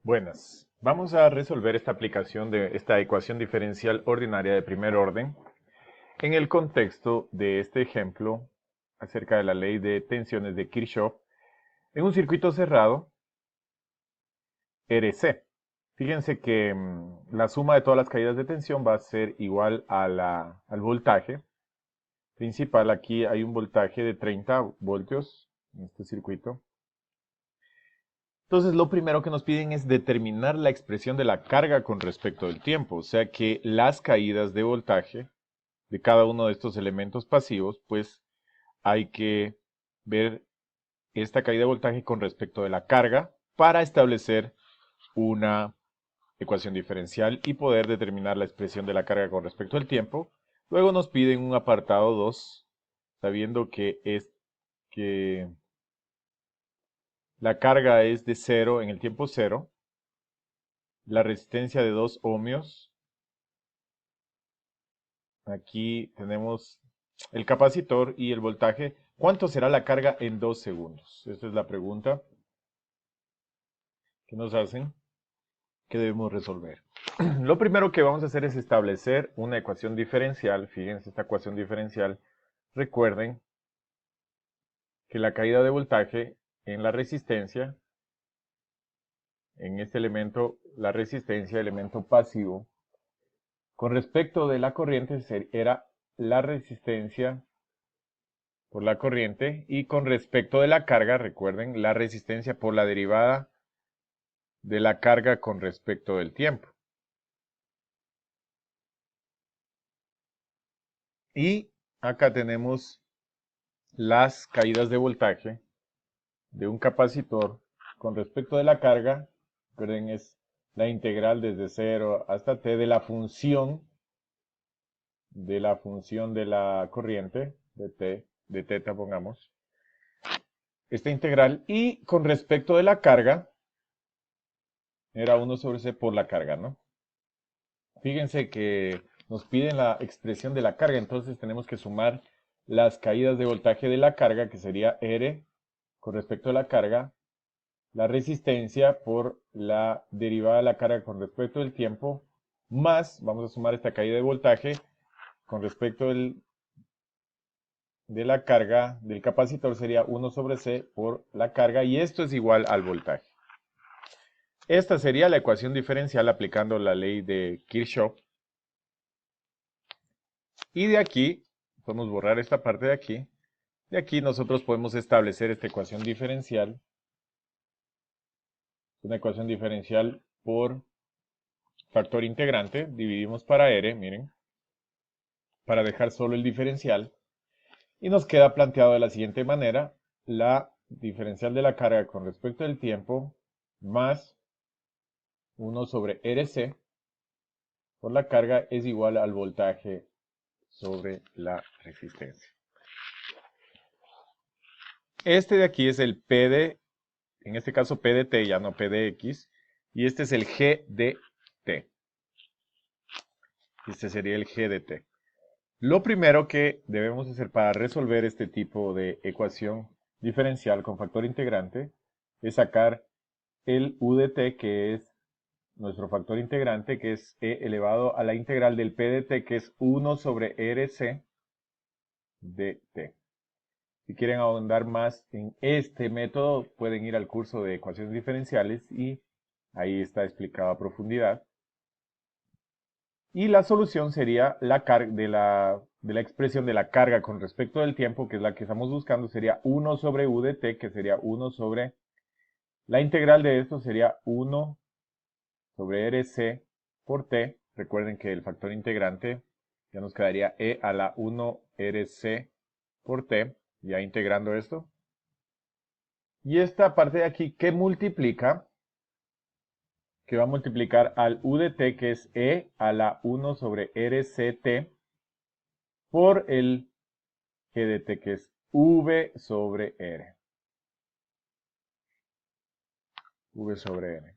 Buenas. Vamos a resolver esta aplicación de esta ecuación diferencial ordinaria de primer orden en el contexto de este ejemplo acerca de la ley de tensiones de Kirchhoff en un circuito cerrado RC. Fíjense que la suma de todas las caídas de tensión va a ser igual a al voltaje principal. Aquí hay un voltaje de 30 voltios en este circuito. Entonces, lo primero que nos piden es determinar la expresión de la carga con respecto del tiempo, o sea que las caídas de voltaje de cada uno de estos elementos pasivos, pues hay que ver esta caída de voltaje con respecto de la carga para establecer una ecuación diferencial y poder determinar la expresión de la carga con respecto al tiempo. Luego nos piden un apartado 2, sabiendo que la carga es de 0 en el tiempo 0, la resistencia de 2 ohmios. Aquí tenemos el capacitor y el voltaje. ¿Cuánto será la carga en 2 segundos? Esta es la pregunta que nos hacen, que debemos resolver. Lo primero que vamos a hacer es establecer una ecuación diferencial. Fíjense, esta ecuación diferencial, recuerden que la caída de voltaje en la resistencia, en este elemento, la resistencia, elemento pasivo, con respecto de la corriente era la resistencia por la corriente, y con respecto de la carga, recuerden, la resistencia por la derivada de la carga con respecto del tiempo. Y acá tenemos las caídas de voltaje de un capacitor con respecto de la carga. Recuerden, es la integral desde 0 hasta t de la función de la corriente, de t, de teta pongamos, esta integral. Y con respecto de la carga, era 1 sobre c por la carga, ¿no? Fíjense que nos piden la expresión de la carga, entonces tenemos que sumar las caídas de voltaje de la carga, que sería R con respecto a la carga, la resistencia por la derivada de la carga con respecto del tiempo, más, vamos a sumar esta caída de voltaje con respecto de la carga del capacitor, sería 1 sobre C por la carga, y esto es igual al voltaje. Esta sería la ecuación diferencial aplicando la ley de Kirchhoff. Y de aquí, podemos borrar esta parte de aquí. De aquí nosotros podemos establecer esta ecuación diferencial. Una ecuación diferencial por factor integrante. Dividimos para R, miren, para dejar solo el diferencial. Y nos queda planteado de la siguiente manera: la diferencial de la carga con respecto del tiempo más 1 sobre RC por la carga es igual al voltaje sobre la resistencia. Este de aquí es el P de, en este caso P de T, ya no P de X, y este es el G de T. Este sería el G de T. Lo primero que debemos hacer para resolver este tipo de ecuación diferencial con factor integrante es sacar el U de T, que es nuestro factor integrante, que es E elevado a la integral del P de T, que es 1 sobre RC de T. Si quieren ahondar más en este método, pueden ir al curso de ecuaciones diferenciales y ahí está explicado a profundidad. Y la solución sería de la expresión de la carga con respecto del tiempo, que es la que estamos buscando, sería 1 sobre U de T, que sería 1 sobre, la integral de esto sería 1 sobre RC por T. Recuerden que el factor integrante ya nos quedaría E a la 1 RC por T, ya integrando esto. Y esta parte de aquí que multiplica, que va a multiplicar al U de T, que es E a la 1 sobre RCT, por el G de T, que es V sobre R. V sobre R.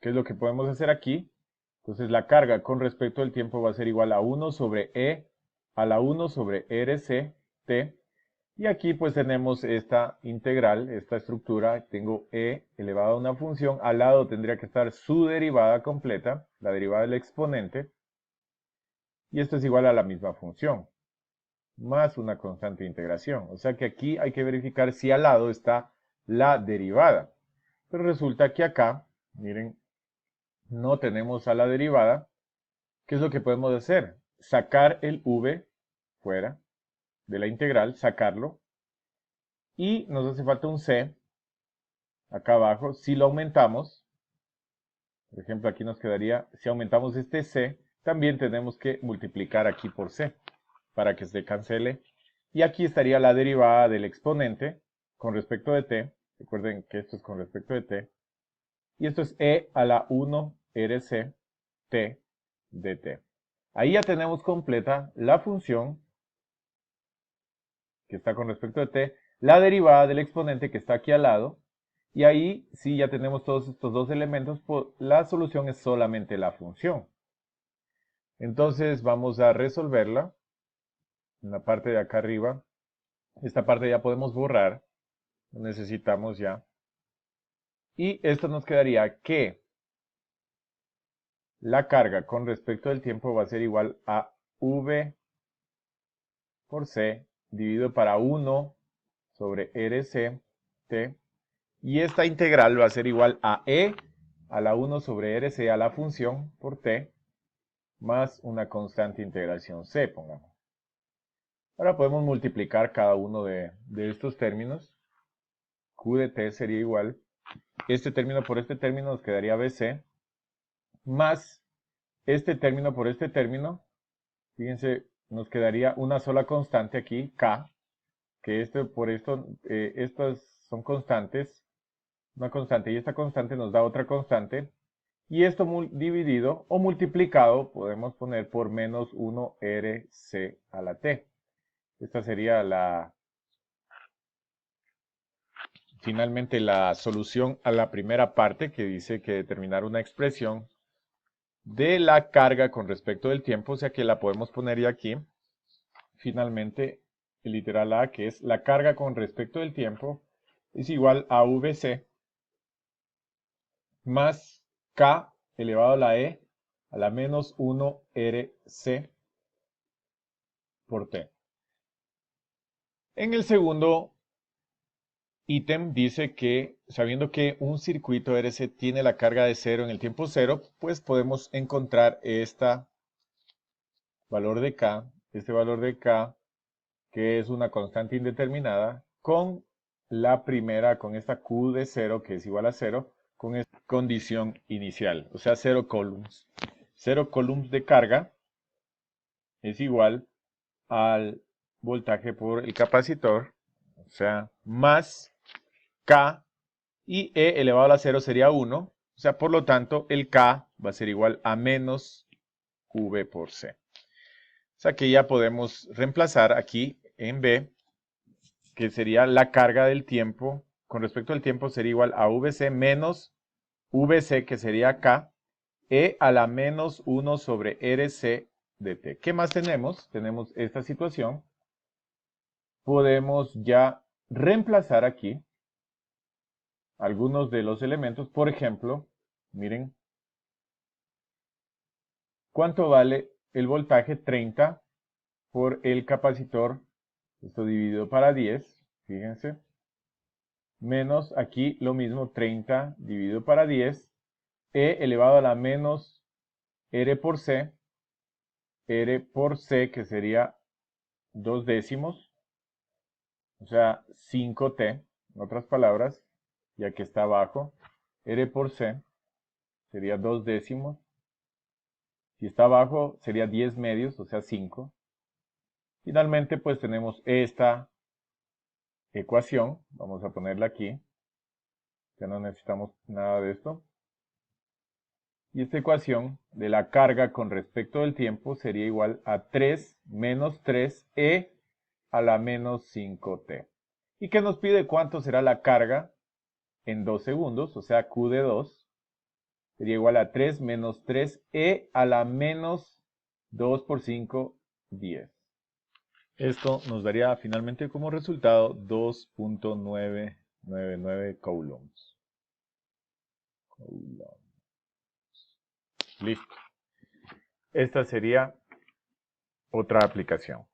¿Qué es lo que podemos hacer aquí? Entonces la carga con respecto al tiempo va a ser igual a 1 sobre E a la 1 sobre RCT. Y aquí pues tenemos esta integral, esta estructura, tengo e elevado a una función, al lado tendría que estar su derivada completa, la derivada del exponente, y esto es igual a la misma función, más una constante de integración. O sea que aquí hay que verificar si al lado está la derivada. Pero resulta que acá, miren, no tenemos a la derivada. ¿Qué es lo que podemos hacer? Sacar el v fuera de la integral, sacarlo, y nos hace falta un c acá abajo. Si lo aumentamos, por ejemplo, aquí nos quedaría, si aumentamos este c, también tenemos que multiplicar aquí por c para que se cancele. Y aquí estaría la derivada del exponente con respecto de t. Recuerden que esto es con respecto de t. Y esto es e a la 1 rc t de t. Ahí ya tenemos completa la función que está con respecto de t, la derivada del exponente que está aquí al lado, y ahí sí ya tenemos todos estos dos elementos, pues la solución es solamente la función. Entonces vamos a resolverla en la parte de acá arriba. Esta parte ya podemos borrar, no necesitamos ya. Y esto nos quedaría que la carga con respecto del tiempo va a ser igual a v por c dividido para 1 sobre rc t. Y esta integral va a ser igual a e a la 1 sobre rc a la función por t más una constante integración c, pongamos. Ahora podemos multiplicar cada uno de estos términos. Q de t sería igual, este término por este término nos quedaría bc, más este término por este término, fíjense, nos quedaría una sola constante aquí, k, que por esto, estas son constantes, una constante y esta constante nos da otra constante, y esto dividido o multiplicado podemos poner por menos 1 rc a la t. Esta sería finalmente la solución a la primera parte que dice que determinar una expresión de la carga con respecto del tiempo, o sea que la podemos poner ya aquí. Finalmente, el literal A, que es la carga con respecto del tiempo, es igual a Vc más K elevado a la E a la menos 1 Rc por T. En el segundo ítem dice que, sabiendo que un circuito RC tiene la carga de 0 en el tiempo 0, pues podemos encontrar este valor de K, que es una constante indeterminada, con la primera, con esta Q de 0, que es igual a 0, con esta condición inicial, o sea, 0 coulombs. 0 coulombs de carga es igual al voltaje por el capacitor, o sea, más K, y E elevado a la 0 sería 1, o sea, por lo tanto, el K va a ser igual a menos V por C. O sea que ya podemos reemplazar aquí en B, que sería la carga del tiempo, con respecto al tiempo sería igual a Vc menos Vc, que sería K, E a la menos 1 sobre Rc de T. ¿Qué más tenemos? Tenemos esta situación. Podemos ya reemplazar aquí algunos de los elementos. Por ejemplo, miren, ¿cuánto vale el voltaje 30 por el capacitor? Esto dividido para 10, fíjense. Menos aquí lo mismo, 30 dividido para 10. E elevado a la menos R por C. R por C, que sería 2 décimos. O sea, 5T, en otras palabras, ya que está abajo. R por C sería 2 décimos. Si está abajo, sería 10 medios, o sea, 5. Finalmente, pues tenemos esta ecuación. Vamos a ponerla aquí. Ya no necesitamos nada de esto. Y esta ecuación de la carga con respecto del tiempo sería igual a 3 menos 3e a la menos 5t. Y que nos pide cuánto será la carga en 2 segundos, o sea, q de 2. Sería igual a 3 menos 3e a la menos 2 por 5, 10. Esto nos daría finalmente como resultado 2.999 coulombs. Listo. Esta sería otra aplicación.